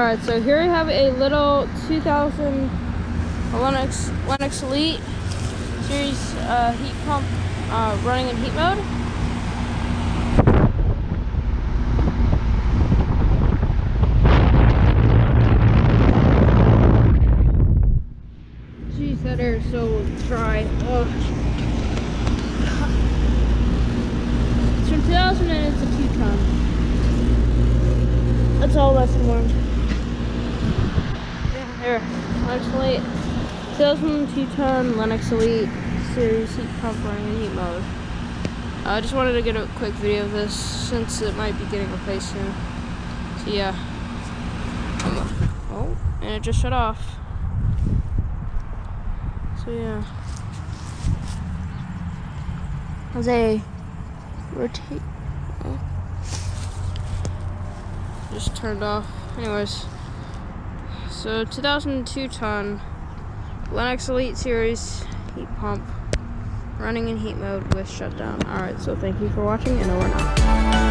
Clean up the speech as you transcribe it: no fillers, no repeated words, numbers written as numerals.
Alright, so here we have a little 2000 Lennox Elite Series heat pump running in heat mode. Jeez, that air is so dry. Ugh. It's from 2000 and it's a 2-ton. That's all lesson learned. Yeah, here, Lennox Elite. 2002-ton Lennox Elite Series heat pump running in heat mode. I just wanted to get a quick video of this since it might be getting replaced soon. So yeah. Oh, and it just shut off. So yeah. As I rotate, oh, just turned off. Anyways, so 2002-ton Lennox Elite Series heat pump running in heat mode with shutdown. Alright, so thank you for watching and over and out.